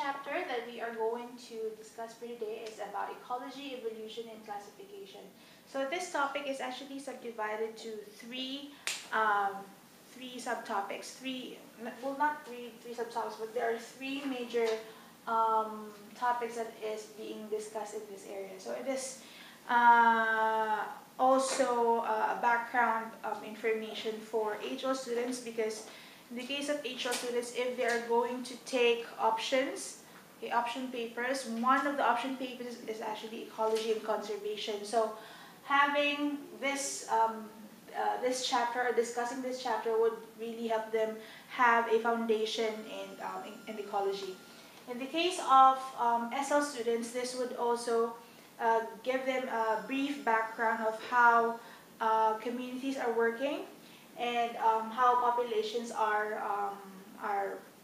chapter that we are going to discuss for today is about ecology, evolution, and classification. So this topic is actually subdivided to three subtopics. Not three subtopics, but there are three major topics that is being discussed in this area. So it is also a background information for HO students, because in the case of HO students, if they are going to take options, option papers, one of the option papers is actually ecology and conservation. So having this this chapter, or discussing this chapter, would really help them have a foundation in ecology. In the case of SL students, this would also give them a brief background of how communities are working and how populations are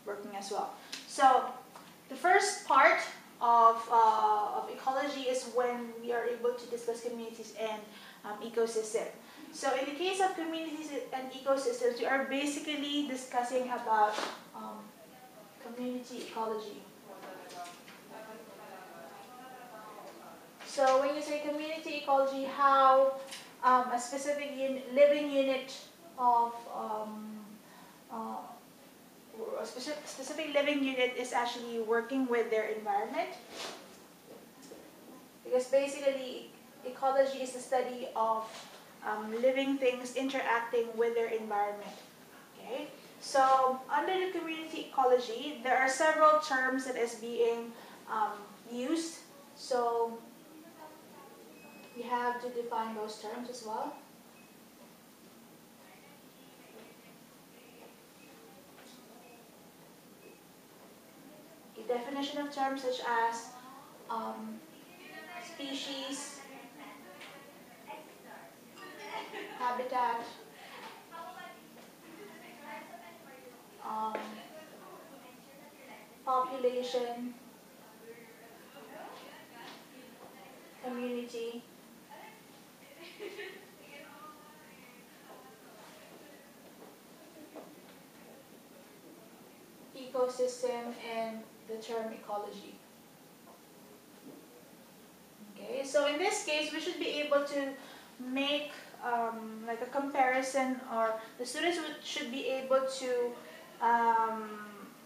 working as well. So the first part of ecology is when we are able to discuss communities and ecosystem. So in the case of communities and ecosystems, we are basically discussing about community ecology. So when you say community ecology, how a specific living unit of a specific living unit is actually working with their environment. Because basically, ecology is the study of living things interacting with their environment. Okay? So under the community ecology, there are several terms that is being used. So we have to define those terms as well. A definition of terms such as species, habitat, population, community, ecosystem, and the term ecology. Okay, so in this case, we should be able to make like a comparison, or the students should be able to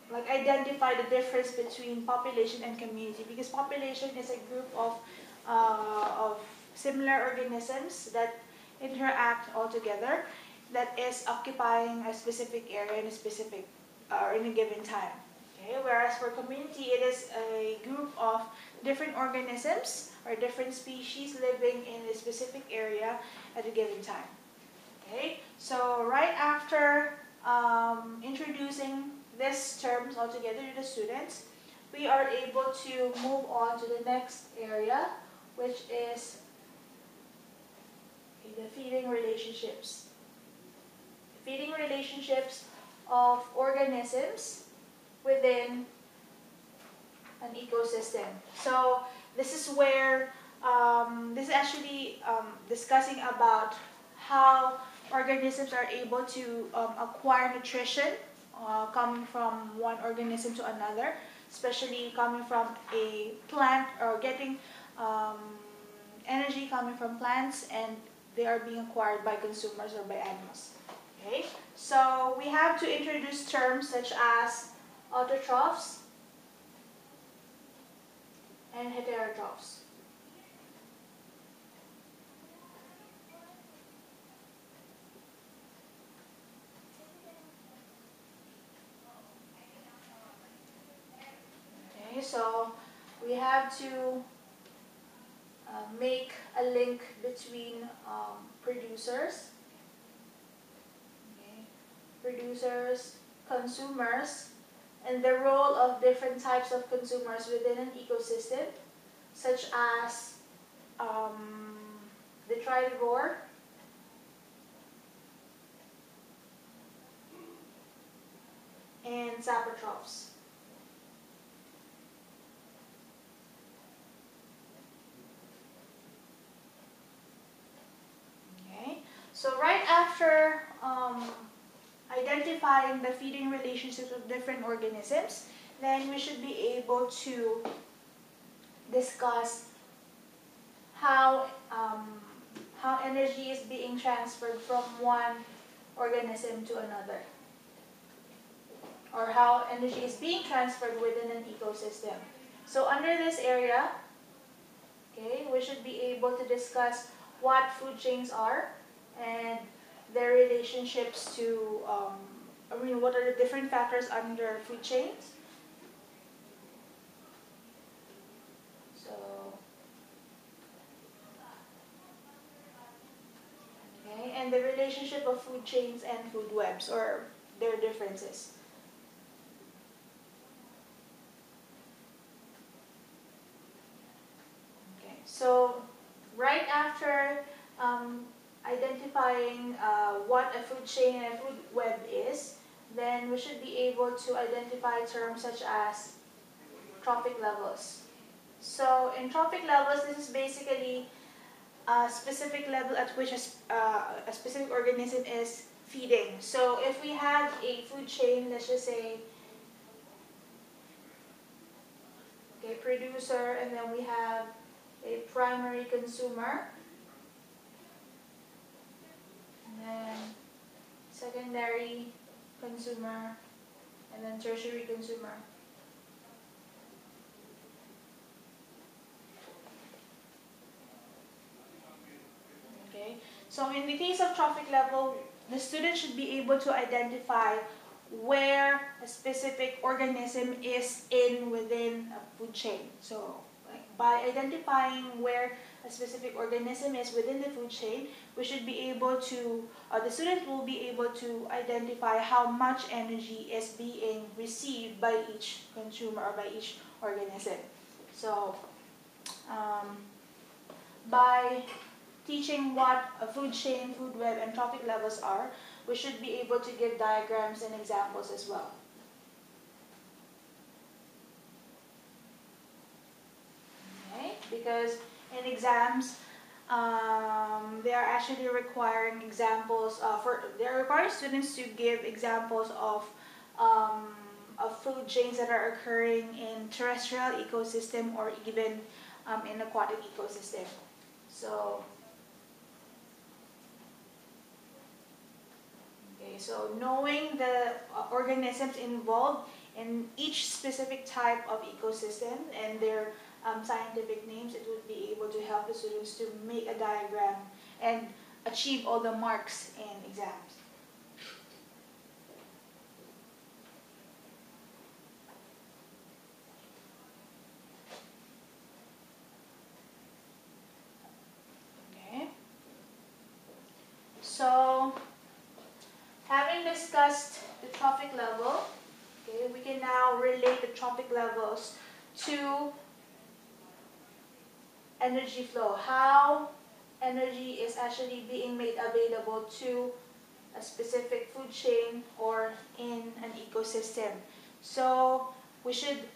like identify the difference between population and community, because population is a group of similar organisms that interact all together, that is occupying a specific area in a specific in a given time. Okay? Whereas for community, it is a group of different organisms or different species living in a specific area at a given time. Okay? So right after introducing these terms all together to the students, we are able to move on to the next area, which is the feeding relationships. Feeding relationships of organisms within an ecosystem. So this is where this is actually discussing about how organisms are able to acquire nutrition coming from one organism to another, especially coming from a plant, or getting energy coming from plants, and they are being acquired by consumers or by animals. Okay, so we have to introduce terms such as autotrophs and heterotrophs. Okay, so we have to make a link between producers, producers, consumers, and the role of different types of consumers within an ecosystem, such as detritivore, and saprotrophs. Okay, so right after identifying the feeding relationships of different organisms, then we should be able to discuss how energy is being transferred from one organism to another, or how energy is being transferred within an ecosystem. So under this area, okay, we should be able to discuss what food chains are and their relationships to, what are the different factors under food chains. So, okay, and the relationship of food chains and food webs, or their differences. Okay, so right after identifying what a food chain and a food web is, then we should be able to identify terms such as trophic levels. So in trophic levels, this is basically a specific level at which a specific organism is feeding. So if we have a food chain, let's just say, okay, producer, and then we have a primary consumer, and then secondary consumer, and then tertiary consumer. Okay, so in the case of trophic level, the student should be able to identify where a specific organism is within a food chain. So by identifying where a specific organism is within the food chain, we should be able to, the student will be able to identify how much energy is being received by each consumer or by each organism. So by teaching what a food chain, food web, and trophic levels are, we should be able to give diagrams and examples as well. Okay, because in exams, they are actually requiring examples they're requiring students to give examples of food chains that are occurring in terrestrial ecosystem or even in aquatic ecosystem. So, okay, so knowing the organisms involved in each specific type of ecosystem and their scientific names, it would be able to help the students to make a diagram and achieve all the marks in exams. Okay. So, having discussed the trophic level, okay, we can now relate the trophic levels to energy flow, how energy is actually being made available to a specific food chain or in an ecosystem. So we should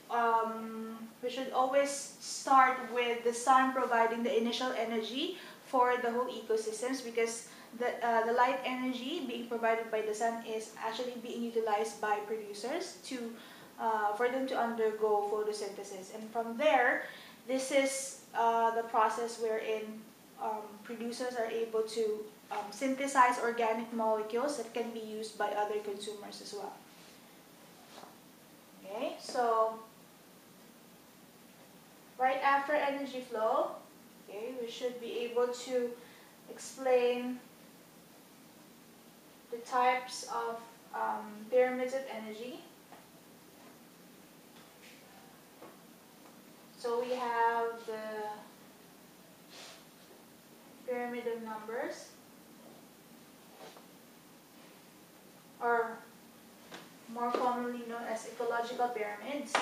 always start with the sun providing the initial energy for the whole ecosystems, because the light energy being provided by the sun is actually being utilized by producers to for them to undergo photosynthesis, and from there, this is the process wherein producers are able to synthesize organic molecules that can be used by other consumers as well. Okay, so right after energy flow, okay, we should be able to explain the types of pyramids of energy. So we have the pyramid of numbers, or more commonly known as ecological pyramids.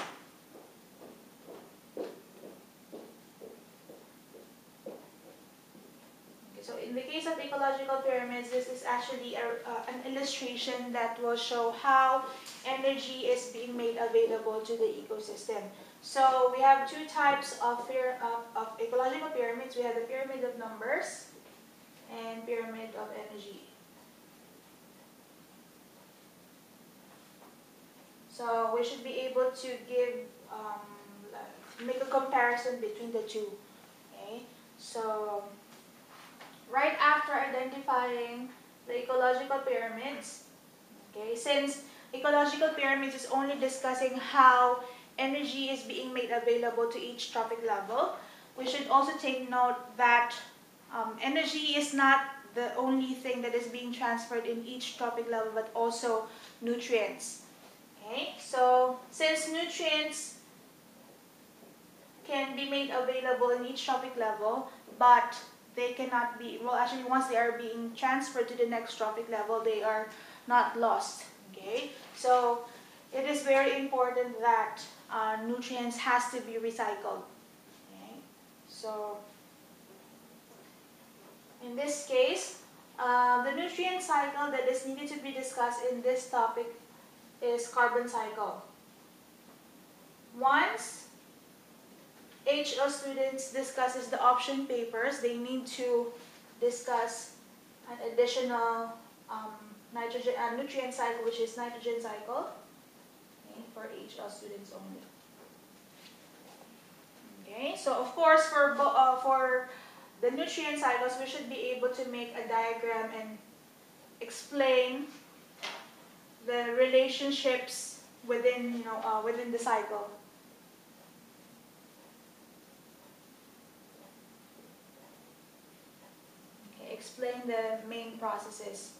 Okay, so in the case of ecological pyramids, this is actually an illustration that will show how energy is being made available to the ecosystem. So we have two types of ecological pyramids. We have the pyramid of numbers and pyramid of energy. So we should be able to make a comparison between the two. Okay, so right after identifying the ecological pyramids, okay, since ecological pyramids is only discussing how energy is being made available to each trophic level, we should also take note that energy is not the only thing that is being transferred in each trophic level, but also nutrients. Okay, so since nutrients can be made available in each trophic level, but they cannot be, well, actually once they are being transferred to the next trophic level, they are not lost. Okay, so it is very important that nutrients has to be recycled. Okay, so in this case, the nutrient cycle that is needed to be discussed in this topic is carbon cycle. Once HL students discusses the option papers, they need to discuss an additional nutrient cycle, which is nitrogen cycle, okay, for HL students only. Okay, so of course for the nutrient cycles, we should be able to make a diagram and explain the relationships within within the cycle. Okay, explain the main processes.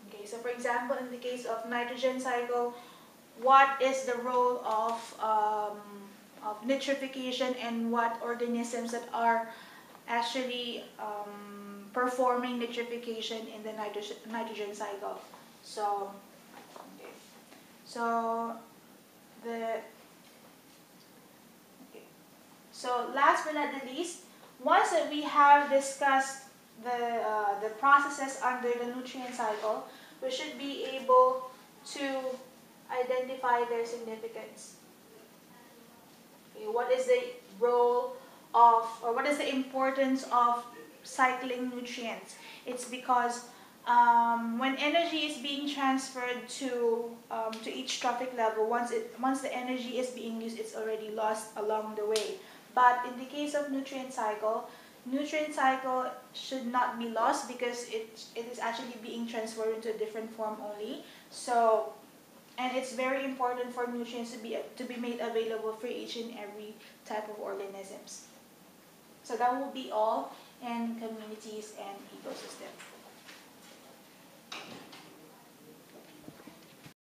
Okay, so for example, in the case of nitrogen cycle, what is the role of nitrification and what organisms that are actually performing nitrification in the nitrogen cycle. So, okay. So so last but not the least, once that we have discussed the processes under the nutrient cycle, we should be able to identify their significance. Okay, what is the role of, or what is the importance of cycling nutrients? It's because when energy is being transferred to each trophic level, once the energy is being used, it's already lost along the way. But in the case of nutrient cycle should not be lost because it is actually being transferred into a different form only. So, and it's very important for nutrients to be made available for each and every type of organisms. So that will be all in communities and ecosystems.